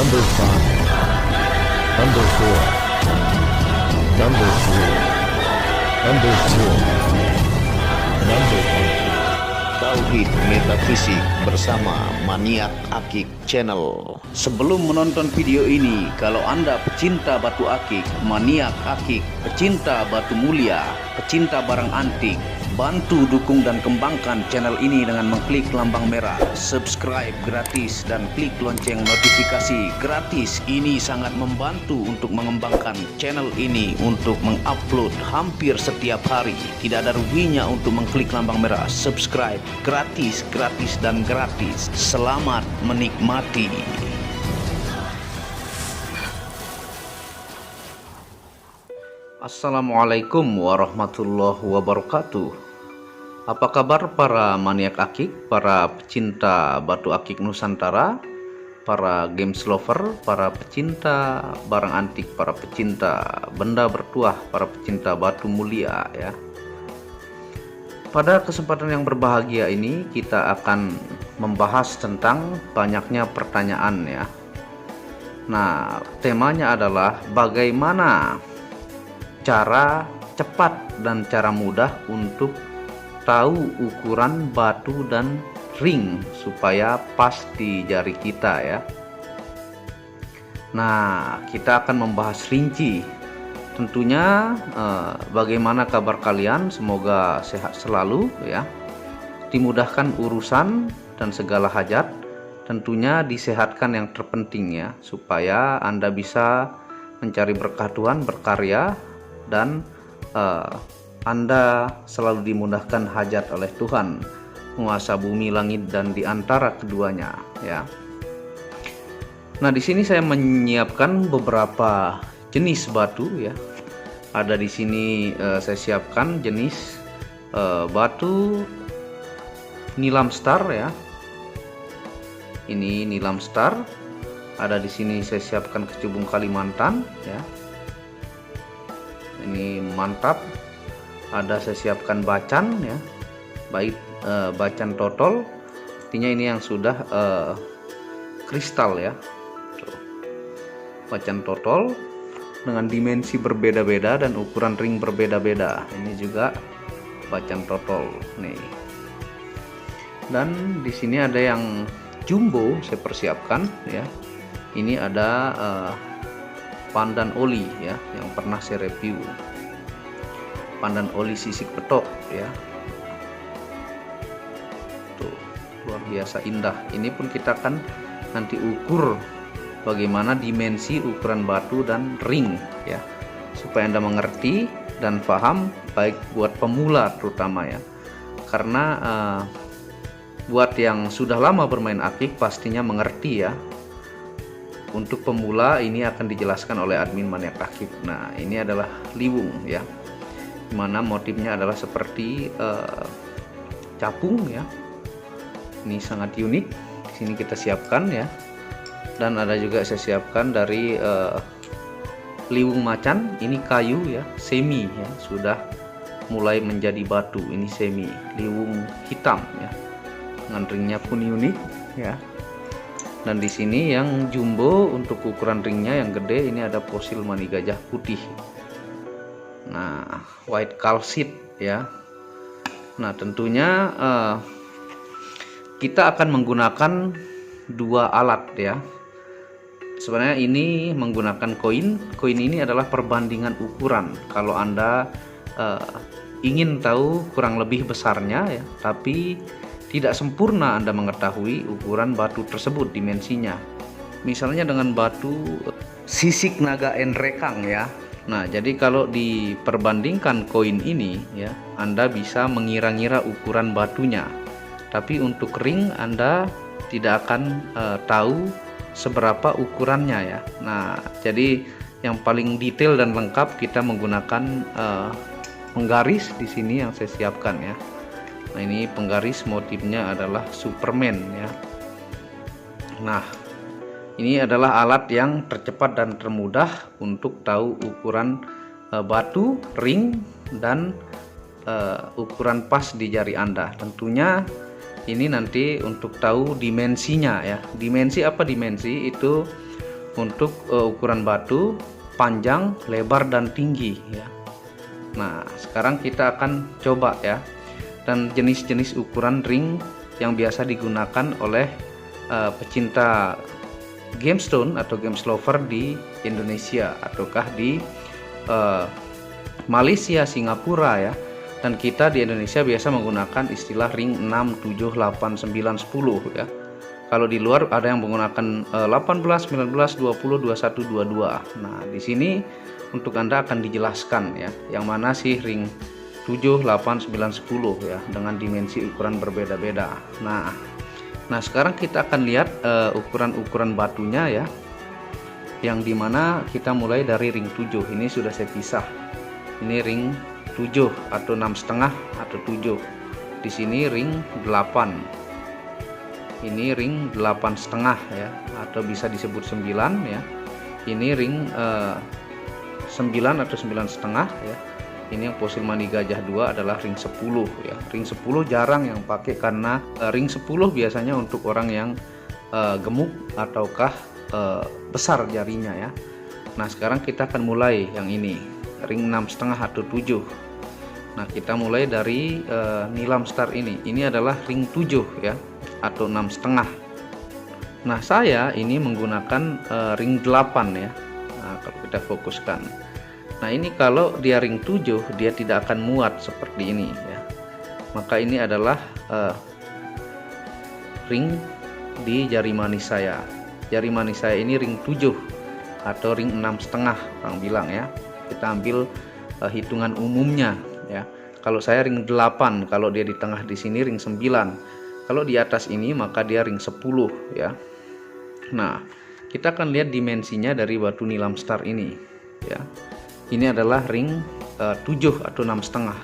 Number 5, Number 4, Number 3, Number 2, Number 1. Tauhid Metafisik bersama Maniak Akik Channel. Sebelum menonton video ini, kalau Anda pecinta batu akik, maniak akik, pecinta batu mulia, pecinta barang antik, bantu dukung dan kembangkan channel ini dengan mengklik lambang merah, subscribe gratis dan klik lonceng notifikasi gratis. Ini sangat membantu untuk mengembangkan channel ini untuk mengupload hampir setiap hari. Tidak ada ruginya untuk mengklik lambang merah, subscribe gratis dan gratis. Selamat menikmati. Assalamualaikum warahmatullahi wabarakatuh. Apa kabar para maniak akik, para pecinta batu akik Nusantara, para games lover, para pecinta barang antik, para pecinta benda bertuah, para pecinta batu mulia ya. Pada kesempatan yang berbahagia ini kita akan membahas tentang banyaknya pertanyaan ya. Nah, temanya adalah bagaimana cara cepat dan cara mudah untuk tahu ukuran batu dan ring supaya pas di jari kita ya. Nah, kita akan membahas rinci. Tentunya bagaimana kabar kalian? Semoga sehat selalu ya. Dimudahkan urusan dan segala hajat. Tentunya disehatkan yang terpenting ya, supaya Anda bisa mencari berkah Tuhan, berkarya, dan Anda selalu dimudahkan hajat oleh Tuhan, penguasa bumi, langit, dan di antara keduanya ya. Nah, di sini saya menyiapkan beberapa jenis batu ya. Ada di sini saya siapkan jenis batu nilam star ya. Ini nilam star. Ada di sini saya siapkan kecubung Kalimantan ya. Ini mantap. Ada saya siapkan bacan ya, baik bacan totol, artinya ini yang sudah kristal ya. Tuh. Bacan totol dengan dimensi berbeda-beda dan ukuran ring berbeda-beda. Ini juga bacan totol nih. Dan di sini ada yang jumbo saya persiapkan ya. Ini ada pandan oli ya, yang pernah saya review, pandan oli sisik petok ya. Tuh, luar biasa indah. Ini pun kita akan nanti ukur bagaimana dimensi ukuran batu dan ring ya, supaya Anda mengerti dan paham, baik buat pemula terutama ya. Karena buat yang sudah lama bermain akik pastinya mengerti ya. Untuk pemula ini akan dijelaskan oleh admin maniak akik. Nah, ini adalah liwung ya, dimana motifnya adalah seperti capung ya. Ini sangat unik. Di sini kita siapkan ya. Dan ada juga saya siapkan dari liwung macan. Ini kayu ya, semi ya, sudah mulai menjadi batu. Ini semi liwung hitam ya, dengan ringnya pun unik ya. Dan di sini yang jumbo untuk ukuran ringnya yang gede, ini ada fosil mani gajah putih. Nah, white calcite ya. Nah, tentunya kita akan menggunakan dua alat ya. Sebenarnya ini menggunakan koin. Koin ini adalah perbandingan ukuran. Kalau Anda ingin tahu kurang lebih besarnya ya, tapi tidak sempurna Anda mengetahui ukuran batu tersebut, dimensinya. Misalnya dengan batu sisik naga enrekang ya. Nah, jadi kalau diperbandingkan koin ini ya, Anda bisa mengira-ngira ukuran batunya. Tapi untuk ring Anda tidak akan tahu seberapa ukurannya ya. Nah, jadi yang paling detail dan lengkap kita menggunakan penggaris di sini yang saya siapkan ya. Nah, ini penggaris motifnya adalah Superman ya. Nah, ini adalah alat yang tercepat dan termudah untuk tahu ukuran batu, ring, dan ukuran pas di jari Anda. Tentunya ini nanti untuk tahu dimensinya ya. Dimensi apa? Dimensi itu untuk ukuran batu, panjang, lebar, dan tinggi ya. Nah, sekarang kita akan coba ya, dan jenis-jenis ukuran ring yang biasa digunakan oleh pecinta gemstone atau games lover di Indonesia ataukah di Malaysia, Singapura ya. Dan kita di Indonesia biasa menggunakan istilah ring 6, 7, 8, 9, 10 ya. Kalau di luar ada yang menggunakan 18, 19, 20, 21, 22. Nah, di sini untuk Anda akan dijelaskan ya, yang mana sih ring 7, 8, 9, 10 ya, dengan dimensi ukuran berbeda-beda. Nah, sekarang kita akan lihat ukuran-ukuran batunya ya, yang dimana kita mulai dari ring 7. Ini sudah saya pisah. Ini ring 7 atau 6,5 atau 7. Di sini ring 8. Ini ring 8,5 ya, atau bisa disebut 9 ya. Ini ring 9 atau 9,5 ya. Ini yang fosil mani gajah 2 adalah ring 10 ya. Ring 10 jarang yang pakai karena ring 10 biasanya untuk orang yang gemuk ataukah besar jarinya ya. Nah, sekarang kita akan mulai yang ini, ring 6,5 atau 7. Nah, kita mulai dari Nilam Star ini. Ini adalah ring 7 ya, atau 6,5. Nah, saya ini menggunakan ring 8 ya. Nah, kalau kita fokuskan. Nah, ini kalau dia ring 7 dia tidak akan muat seperti ini ya. Maka ini adalah ring di jari manis saya. Jari manis saya ini ring 7 atau ring 6,5 orang bilang ya. Kita ambil hitungan umumnya ya. Kalau saya ring 8, kalau dia di tengah di sini ring 9. Kalau di atas ini maka dia ring 10 ya. Nah, kita akan lihat dimensinya dari batu Nilam Star ini ya. Ini adalah ring 7 atau 6,5.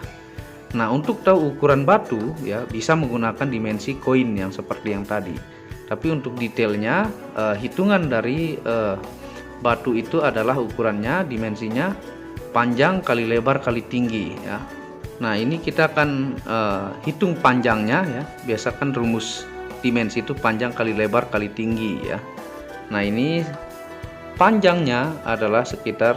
Nah, untuk tahu ukuran batu ya, bisa menggunakan dimensi koin yang seperti yang tadi. Tapi untuk detailnya hitungan dari batu itu adalah ukurannya, dimensinya panjang kali lebar kali tinggi ya. Nah, ini kita akan hitung panjangnya ya. Biasakan rumus dimensi itu panjang kali lebar kali tinggi ya. Nah, ini panjangnya adalah sekitar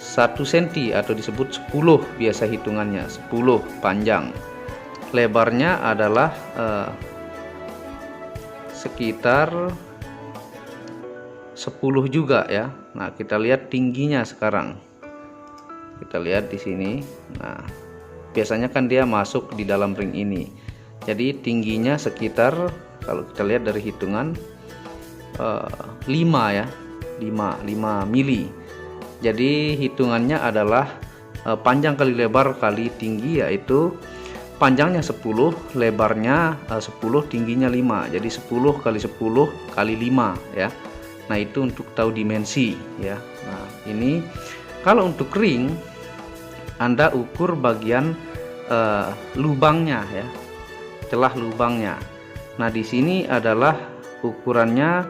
1 cm atau disebut 10 biasa hitungannya, 10 panjang. Lebarnya adalah sekitar 10 juga ya. Nah, kita lihat tingginya sekarang. Kita lihat di sini. Nah, biasanya kan dia masuk di dalam ring ini. Jadi tingginya sekitar, kalau kita lihat dari hitungan 5 ya, 5 mili. Jadi hitungannya adalah panjang kali lebar kali tinggi, yaitu panjangnya 10, lebarnya 10, tingginya 5. Jadi 10 kali 10 kali 5 ya. Nah, itu untuk tahu dimensi ya. Nah, ini kalau untuk ring Anda ukur bagian lubangnya ya, celah lubangnya. Nah, di sini adalah ukurannya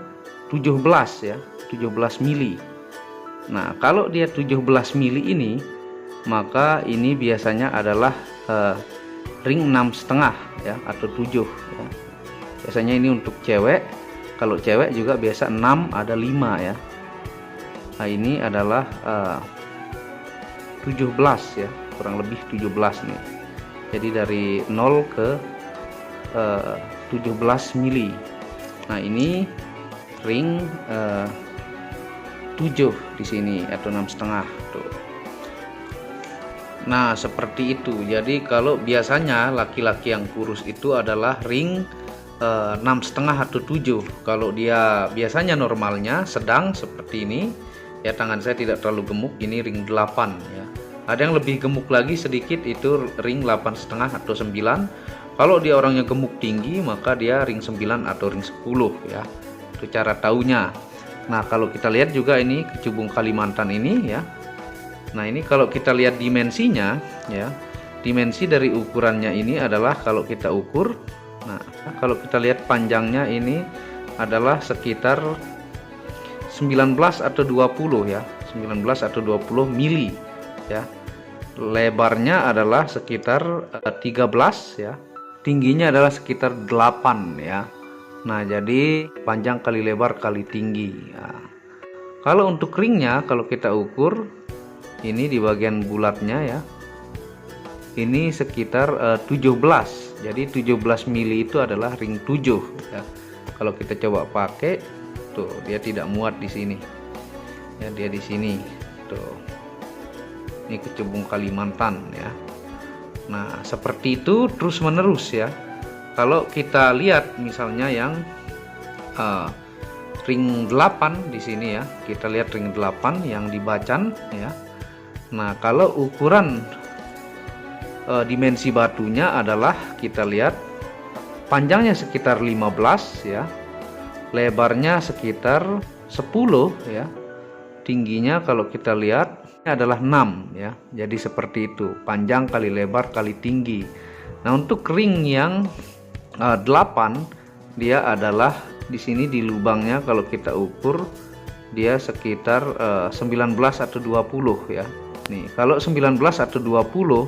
17 ya, 17 mili. Nah, kalau dia 17 mili ini, maka ini biasanya adalah ring 6,5 ya, atau 7 ya. Biasanya ini untuk cewek. Kalau cewek juga biasa 6, ada 5 ya. Nah, ini adalah 17 ya, kurang lebih 17 nih. Jadi dari 0 ke 17 mili. Nah, ini ring 7 di sini atau 6,5 tuh. Nah, seperti itu. Jadi kalau biasanya laki-laki yang kurus itu adalah ring 6,5 atau 7. Kalau dia biasanya normalnya sedang seperti ini ya, tangan saya tidak terlalu gemuk, ini ring 8 ya. Ada yang lebih gemuk lagi sedikit, itu ring 8,5 atau 9. Kalau dia orangnya gemuk tinggi, maka dia ring 9 atau ring 10 ya. Itu cara taunya. Nah, kalau kita lihat juga ini kecubung Kalimantan ini ya. Nah, ini kalau kita lihat dimensinya ya. Dimensi dari ukurannya ini adalah kalau kita ukur. Nah, kalau kita lihat panjangnya ini adalah sekitar 19 atau 20 ya. 19 atau 20 mili ya. Lebarnya adalah sekitar 13 ya. Tingginya adalah sekitar 8 ya. Nah, jadi panjang kali lebar kali tinggi. Nah, kalau untuk ringnya, kalau kita ukur ini di bagian bulatnya ya, ini sekitar 17. Jadi 17 mili itu adalah ring 7 ya. Kalau kita coba pakai tuh, dia tidak muat di sini ya, dia di sini tuh. Ini kecubung Kalimantan ya. Nah, seperti itu terus menerus ya. Kalau kita lihat misalnya yang ring 8 di sini ya, kita lihat ring 8 yang di Bacan ya. Nah, kalau ukuran dimensi batunya adalah, kita lihat panjangnya sekitar 15 ya, lebarnya sekitar 10 ya, tingginya kalau kita lihat adalah 6 ya. Jadi seperti itu, panjang kali lebar kali tinggi. Nah, untuk ring yang 8 dia adalah di sini di lubangnya, kalau kita ukur dia sekitar 19 atau 20 ya. Nih, kalau 19 atau 20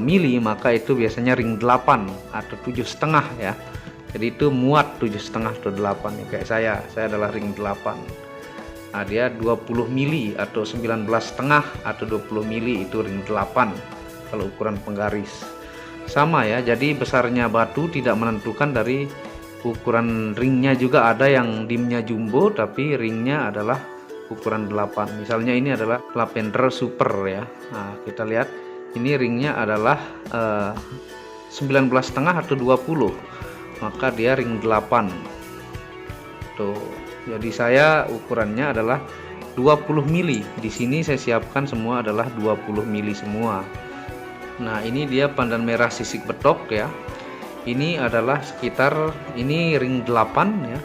mili, maka itu biasanya ring 8 atau 7,5 ya. Jadi itu muat 7,5 atau 8 ya, kayak saya adalah ring 8. Nah, dia 20 mili atau 19,5 atau 20 mili itu ring 8 kalau ukuran penggaris. Sama ya, jadi besarnya batu tidak menentukan dari ukuran ringnya. Juga ada yang dimnya jumbo tapi ringnya adalah ukuran 8. Misalnya ini adalah Lavender Super ya. Nah, kita lihat ini ringnya adalah 19,5 atau 20, maka dia ring 8 tuh. Jadi saya ukurannya adalah 20 mili. Di sini saya siapkan semua adalah 20 mili semua. Nah, ini dia pandan merah sisik betok ya. Ini adalah sekitar, ini ring 8 ya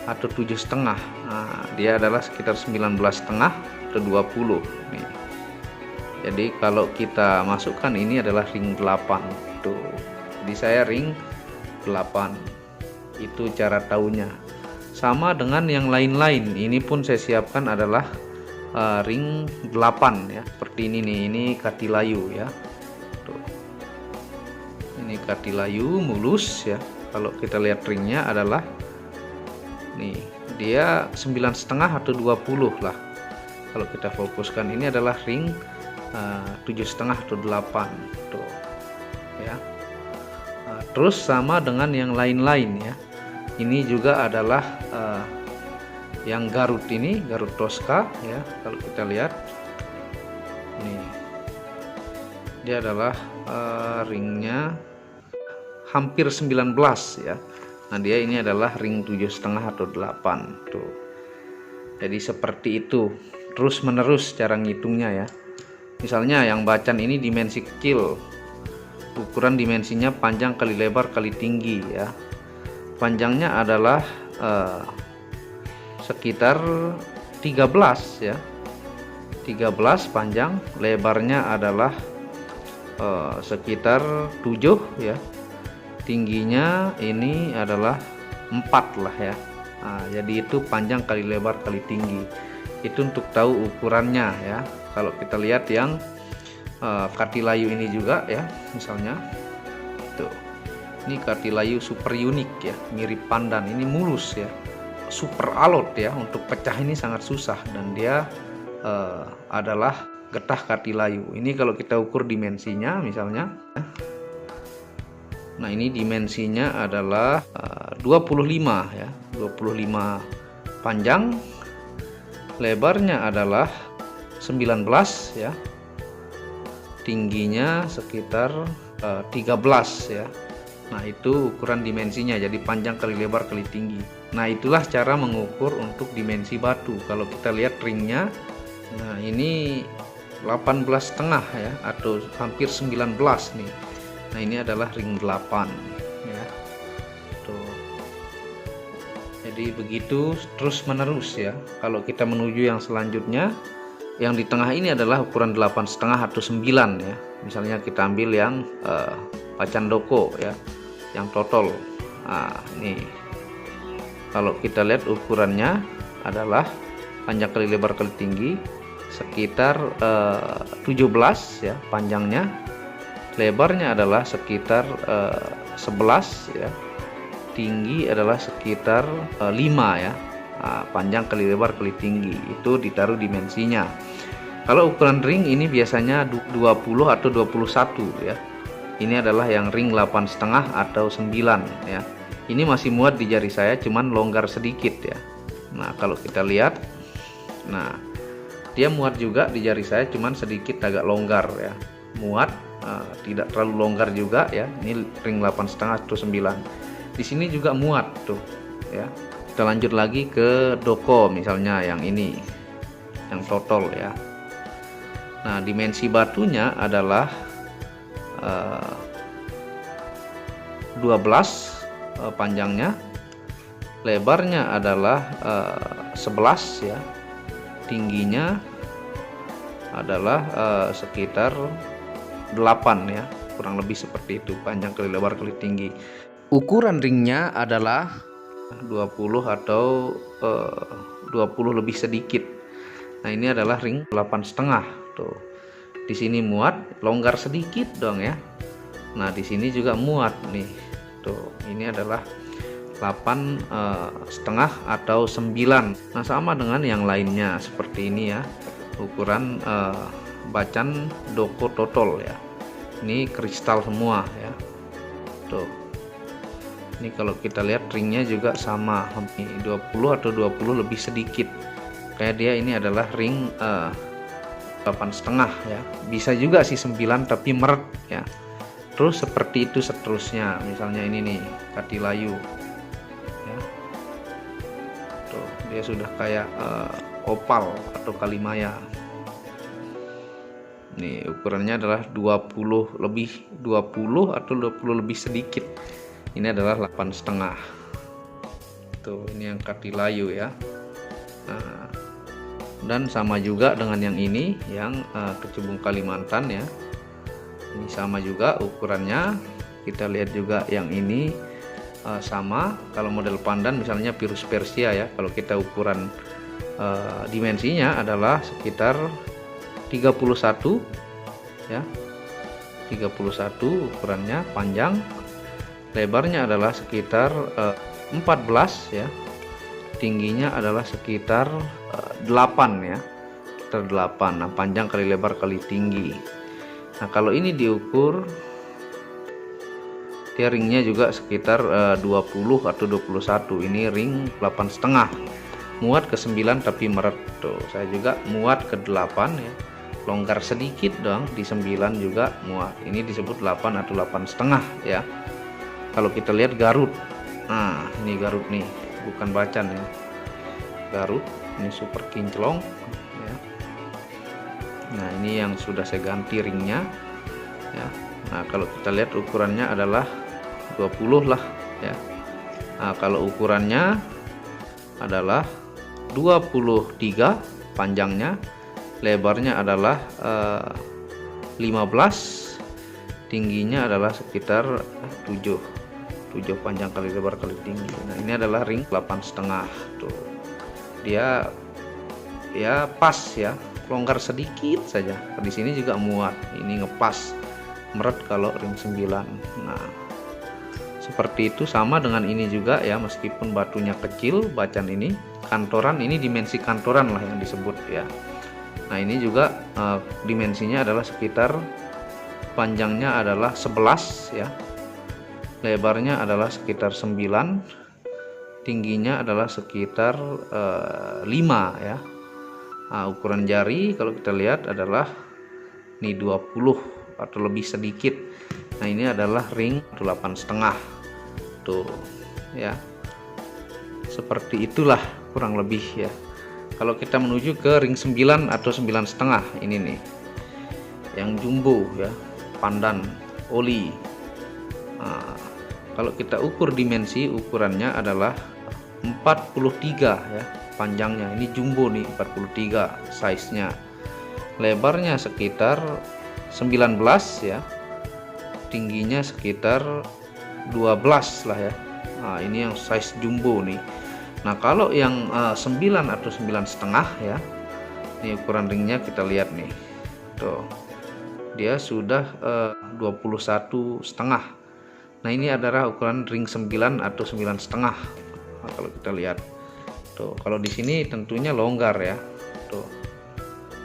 atau 7,5. Nah, dia adalah sekitar 19,5 atau 20 nih. Jadi kalau kita masukkan ini adalah ring 8 tuh. Jadi saya ring 8. Itu cara tahunya. Sama dengan yang lain-lain, ini pun saya siapkan adalah ring 8 ya, seperti ini nih, ini Katilayu ya. Tuh. Ini Katilayu mulus ya. Kalau kita lihat ringnya adalah nih, dia 9,5 atau 20 lah. Kalau kita fokuskan ini adalah ring 7,5 atau 8 tuh ya. Terus sama dengan yang lain-lain ya. Ini juga adalah yang Garut ini, Garut Tosca ya. Kalau kita lihat nih, dia adalah ringnya hampir 19 ya. Nah, dia ini adalah ring 7,5 atau 8 tuh. Jadi seperti itu terus menerus cara ngitungnya ya. Misalnya yang Bacan ini dimensi kecil, ukuran dimensinya panjang kali lebar kali tinggi ya. Panjangnya adalah sekitar 13 ya, 13 panjang, lebarnya adalah sekitar 7 ya, tingginya ini adalah 4 lah ya. Nah, jadi itu panjang kali lebar kali tinggi, itu untuk tahu ukurannya ya. Kalau kita lihat yang Katilayu ini juga ya, misalnya tuh, ini Katilayu super unik ya, mirip pandan, ini mulus ya, super alot ya, untuk pecah ini sangat susah, dan dia adalah getah Katilayu. Ini kalau kita ukur dimensinya misalnya, nah ini dimensinya adalah 25 ya, 25 panjang, lebarnya adalah 19 ya, tingginya sekitar 13 ya. Nah, itu ukuran dimensinya, jadi panjang kali lebar kali tinggi. Nah, itulah cara mengukur untuk dimensi batu. Kalau kita lihat ringnya, nah ini 18,5 ya, atau hampir 19 nih. Nah, ini adalah ring 8 ya. Tuh. Jadi begitu terus menerus ya. Kalau kita menuju yang selanjutnya, yang di tengah ini adalah ukuran 8,5 atau 9 ya. Misalnya kita ambil yang Bacan Doko ya, yang totol. Nah, nih kalau kita lihat ukurannya adalah panjang kali lebar kali tinggi sekitar 17 ya panjangnya, lebarnya adalah sekitar 11 ya, tinggi adalah sekitar 5 ya. Nah, panjang kali lebar kali tinggi itu ditaruh dimensinya. Kalau ukuran ring ini biasanya 20 atau 21 ya. Ini adalah yang ring 8,5 atau 9 ya. Ini masih muat di jari saya, cuman longgar sedikit ya. Nah, kalau kita lihat, nah dia muat juga di jari saya, cuman sedikit agak longgar ya. Muat, tidak terlalu longgar juga ya. Ini ring 8,5 atau 9. Di sini juga muat tuh ya. Kita lanjut lagi ke doko, misalnya yang ini, yang total ya. Nah, dimensi batunya adalah 12 panjangnya, lebarnya adalah 11 ya, tingginya adalah sekitar 8 ya, kurang lebih seperti itu, panjang kali lebar kali tinggi. Ukuran ringnya adalah 20 atau 20 lebih sedikit. Nah, ini adalah ring 8,5 tuh. Di sini muat, longgar sedikit dong ya. Nah, di sini juga muat nih. Tuh, ini adalah 8,5 atau 9. Nah, sama dengan yang lainnya seperti ini ya. Ukuran bacan doko total ya. Ini kristal semua ya. Tuh. Ini kalau kita lihat ringnya juga sama, 20 atau 20 lebih sedikit. Kayak dia ini adalah ring 8,5 ya. Bisa juga sih 9 tapi meret ya. Terus seperti itu seterusnya. Misalnya ini nih, katilayu ya. Tuh, dia sudah kayak opal atau kalimaya. Nih, ukurannya adalah 20 atau 20 lebih sedikit. Ini adalah 8,5. Tuh, ini yang katilayu ya. Nah, dan sama juga dengan yang ini, yang kecubung Kalimantan ya. Ini sama juga ukurannya. Kita lihat juga yang ini sama. Kalau model pandan misalnya Pirus Persia ya, kalau kita ukuran dimensinya adalah sekitar 31 ya. 31 ukurannya, panjang. Lebarnya adalah sekitar 14 ya. Tingginya adalah sekitar 8 ya. Sekitar 8. Nah, panjang kali lebar kali tinggi. Nah, kalau ini diukur, dia ringnya juga sekitar 20 atau 21. Ini ring 8,5. Muat ke 9 tapi meret. Tuh, saya juga muat ke 8 ya. Longgar sedikit dong, di 9 juga muat. Ini disebut 8 atau 8,5 ya. Kalau kita lihat Garut, nah ini Garut nih, bukan bacan ya, Garut, ini super kinclong ya. Nah, ini yang sudah saya ganti ringnya ya. Nah, kalau kita lihat ukurannya adalah 20 lah ya. Nah, kalau ukurannya adalah 23 panjangnya, lebarnya adalah 15, tingginya adalah sekitar 7 panjang kali lebar kali tinggi. Nah, ini adalah ring 8,5 tuh. Dia ya pas ya, longgar sedikit saja. Di sini juga muat. Ini ngepas, meret kalau ring 9. Nah, seperti itu, sama dengan ini juga ya, meskipun batunya kecil, bacan ini kantoran, ini dimensi kantoran lah yang disebut ya. Nah, ini juga dimensinya adalah sekitar, panjangnya adalah 11 ya. Lebarnya adalah sekitar 9, tingginya adalah sekitar 5 ya. Nah, ukuran jari kalau kita lihat adalah ini 20 atau lebih sedikit. Nah, ini adalah ring 8,5 tuh ya. Seperti itulah kurang lebih ya. Kalau kita menuju ke ring 9 atau 9,5, ini nih yang jumbo ya, pandan oli. Nah, kalau kita ukur dimensi, ukurannya adalah 43 ya panjangnya. Ini jumbo nih, 43 size-nya. Lebarnya sekitar 19 ya. Tingginya sekitar 12 lah ya. Nah, ini yang size jumbo nih. Nah, kalau yang 9 atau 9,5 ya. Ini ukuran ringnya kita lihat nih. Tuh. Dia sudah 21,5. Nah, ini adalah ukuran ring 9 atau 9,5. Nah, kalau kita lihat tuh, kalau di sini tentunya longgar ya, tuh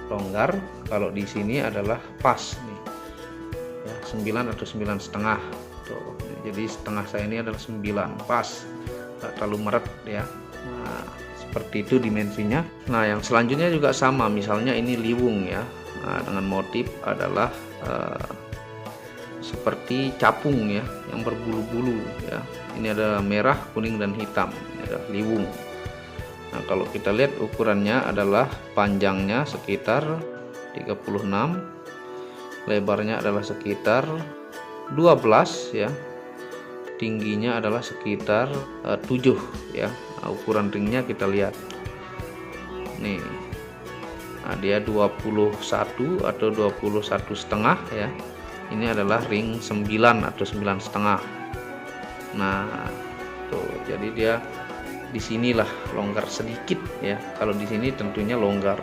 longgar. Kalau di sini adalah pas nih ya, 9 atau 9,5 tuh. Jadi setengah saya ini adalah 9, pas, nggak terlalu meret ya. Nah, seperti itu dimensinya. Nah, yang selanjutnya juga sama, misalnya ini liwung ya. Nah, dengan motif adalah seperti capung ya, yang berbulu-bulu ya. Ini ada merah, kuning, dan hitam. Ini ada liwung. Nah, kalau kita lihat ukurannya adalah panjangnya sekitar 36, lebarnya adalah sekitar 12 ya, tingginya adalah sekitar 7 ya. Nah, ukuran ringnya kita lihat nih. Nah, dia 21 atau 21,5 ya. Ini adalah ring 9 atau 9,5. Nah, tuh, jadi dia di sinilah longgar sedikit ya. Kalau di sini tentunya longgar.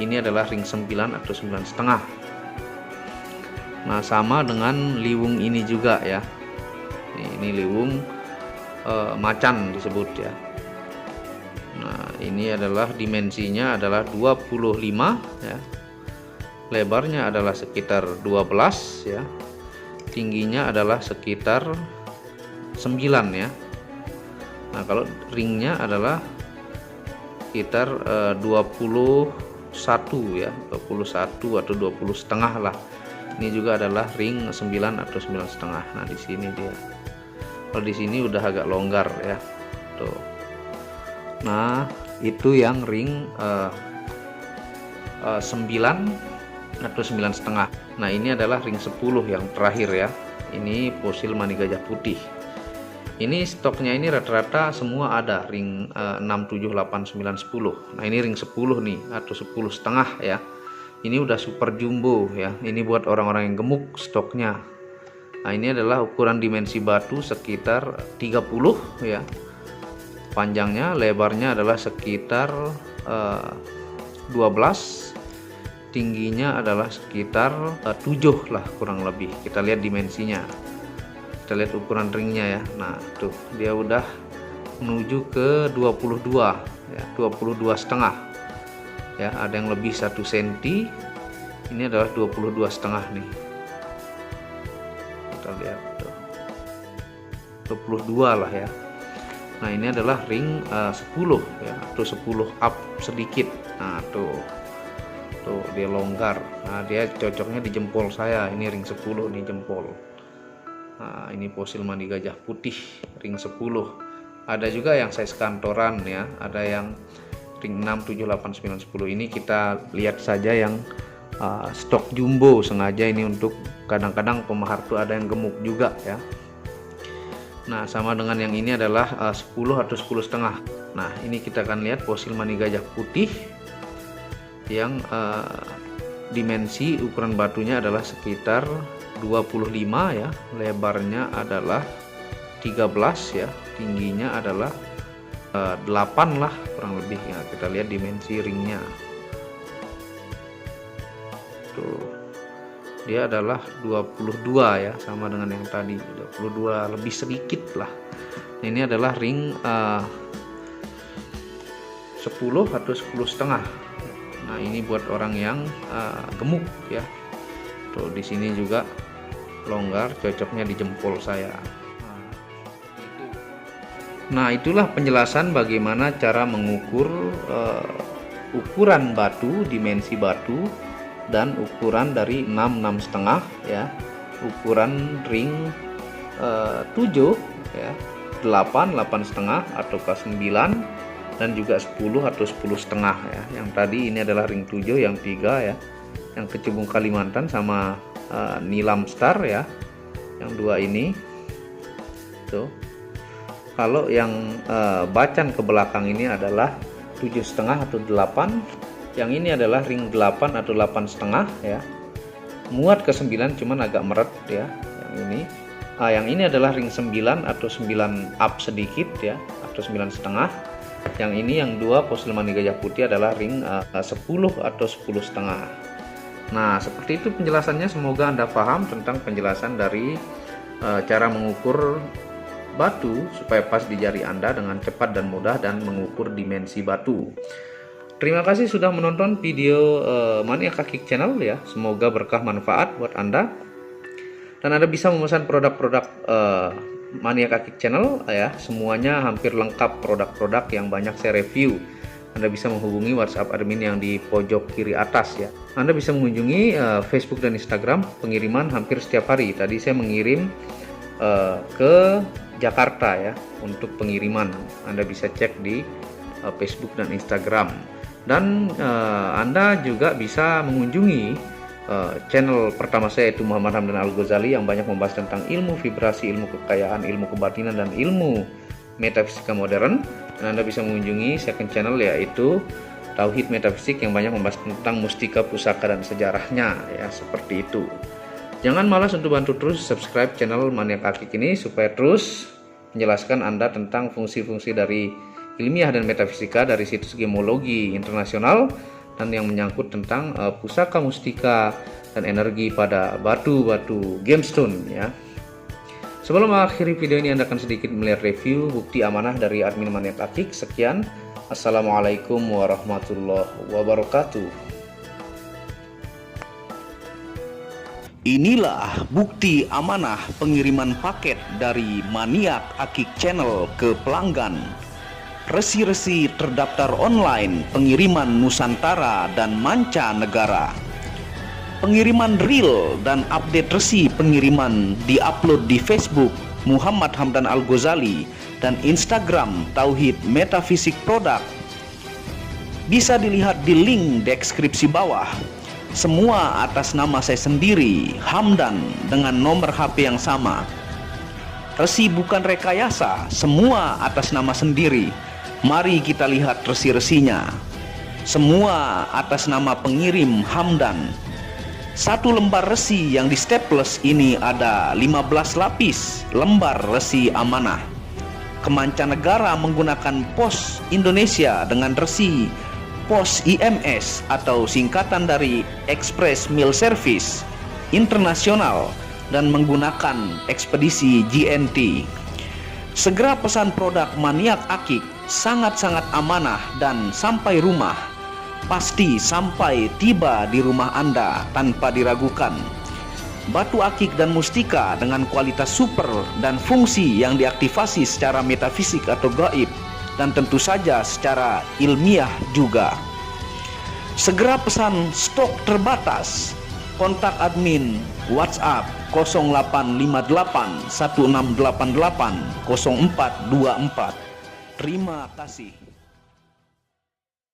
Ini adalah ring 9 atau 9,5. Nah, sama dengan liwung ini juga ya. Ini liwung macan disebut ya. Nah, ini adalah dimensinya adalah 25 ya. Lebarnya adalah sekitar 12 ya. Tingginya adalah sekitar 9 ya. Nah, kalau ringnya adalah sekitar 21 ya, 21 atau 20,5 lah. Ini juga adalah ring 9 atau 9,5. Nah, di sini dia. Kalau di sini udah agak longgar ya. Tuh. Nah, itu yang ring 9 atau 9,5. Nah, ini adalah ring 10 yang terakhir ya. Ini fosil mani gajah putih. Ini stoknya ini rata-rata semua ada ring 6, 7, 8, 9, 10. Nah, ini ring 10 nih atau 10,5 ya. Ini udah super jumbo ya. Ini buat orang-orang yang gemuk stoknya. Nah, ini adalah ukuran dimensi batu sekitar 30 ya. Panjangnya, lebarnya adalah sekitar 12. Tingginya adalah sekitar 7 lah kurang lebih. Kita lihat dimensinya, kita lihat ukuran ringnya ya. Nah, tuh dia udah menuju ke 22 ya, 22,5 ya. Ada yang lebih 1 cm. Ini adalah 22,5 nih. Kita lihat tuh 22 lah ya. Nah, ini adalah ring 10 ya, atau 10 up sedikit. Nah, tuh dia longgar. Nah, dia cocoknya di jempol saya. Ini ring 10 nih, jempol. Nah, ini fosil mani gajah putih ring 10. Ada juga yang size kantoran ya, ada yang ring 6, 7, 8, 9, 10. Ini kita lihat saja yang stok jumbo, sengaja ini untuk kadang-kadang pemahar tuh ada yang gemuk juga ya. Nah, sama dengan yang ini adalah 10 atau 10,5. Nah, ini kita akan lihat fosil mani gajah putih yang dimensi ukuran batunya adalah sekitar 25 ya. Lebarnya adalah 13 ya. Tingginya adalah 8 lah kurang lebih ya. Kita lihat dimensi ringnya tuh, dia adalah 22 ya, sama dengan yang tadi 22 lebih sedikit lah. Ini adalah ring 10 atau 10,5. Nah, ini buat orang yang gemuk ya. Tuh, di sini juga longgar, cocoknya di jempol saya. Nah, itulah penjelasan bagaimana cara mengukur ukuran batu, dimensi batu, dan ukuran dari 6, 6,5 ya. Ukuran ring 7 ya, 8, 8,5 atau 9, dan juga 10 atau 10,5 ya. Yang tadi ini adalah ring 7 yang 3 ya, yang kecubung Kalimantan sama Nilam Star ya, yang 2 ini tuh. Kalau yang bacan ke belakang ini adalah 7,5 atau 8. Yang ini adalah ring 8 atau 8,5 ya. Muat ke 9 cuman agak meret ya yang ini. Yang ini adalah ring 9 atau 9 up sedikit ya, atau 9,5. Yang ini yang 2 fosil mani gajah putih adalah ring 10 atau 10,5. Nah, seperti itu penjelasannya. Semoga Anda paham tentang penjelasan dari cara mengukur batu supaya pas di jari Anda dengan cepat dan mudah, dan mengukur dimensi batu. Terima kasih sudah menonton video Maniak Akik Channel ya. Semoga berkah manfaat buat Anda. Dan Anda bisa memesan produk-produk Maniak Akik Channel ya. Semuanya hampir lengkap, produk-produk yang banyak saya review. Anda bisa menghubungi WhatsApp admin yang di pojok kiri atas ya. Anda bisa mengunjungi Facebook dan Instagram, pengiriman hampir setiap hari. Tadi saya mengirim ke Jakarta ya untuk pengiriman. Anda bisa cek di Facebook dan Instagram. Dan Anda juga bisa mengunjungi channel pertama saya, yaitu Muhammad Hamdan Al-Ghazali, yang banyak membahas tentang ilmu vibrasi, ilmu kekayaan, ilmu kebatinan, dan ilmu metafisika modern. Dan Anda bisa mengunjungi second channel, yaitu Tauhid Metafisik, yang banyak membahas tentang mustika, pusaka, dan sejarahnya ya, seperti itu. Jangan malas untuk bantu terus subscribe channel Maniak Akik ini supaya terus menjelaskan Anda tentang fungsi-fungsi dari ilmiah dan metafisika dari situs gemologi internasional, dan yang menyangkut tentang pusaka, mustika, dan energi pada batu-batu gemstone ya. Sebelum mengakhiri video ini, Anda akan sedikit melihat review bukti amanah dari admin Maniak Akik. Sekian, assalamualaikum warahmatullahi wabarakatuh. Inilah bukti amanah pengiriman paket dari Maniak Akik Channel ke pelanggan. Resi-resi terdaftar online pengiriman Nusantara dan mancanegara. Pengiriman real dan update resi pengiriman diupload di Facebook Muhammad Hamdan Al-Ghazali dan Instagram Tauhid Metafisik Produk. Bisa dilihat di link deskripsi bawah. Semua atas nama saya sendiri, Hamdan, dengan nomor HP yang sama. Resi bukan rekayasa, semua atas nama sendiri. Mari kita lihat resi-resinya. Semua atas nama pengirim Hamdan. Satu lembar resi yang di staples ini ada 15 lapis lembar resi amanah. Kemancanegara menggunakan pos Indonesia dengan resi pos IMS atau singkatan dari Express Mail Service Internasional, dan menggunakan ekspedisi GNT. Segera pesan produk Maniak Akik, sangat-sangat amanah dan sampai rumah. Pasti sampai tiba di rumah Anda tanpa diragukan. Batu akik dan mustika dengan kualitas super dan fungsi yang diaktifasi secara metafisik atau gaib, dan tentu saja secara ilmiah juga. Segera pesan, stok terbatas. Kontak admin WhatsApp 0858 1688 0424. Terima kasih.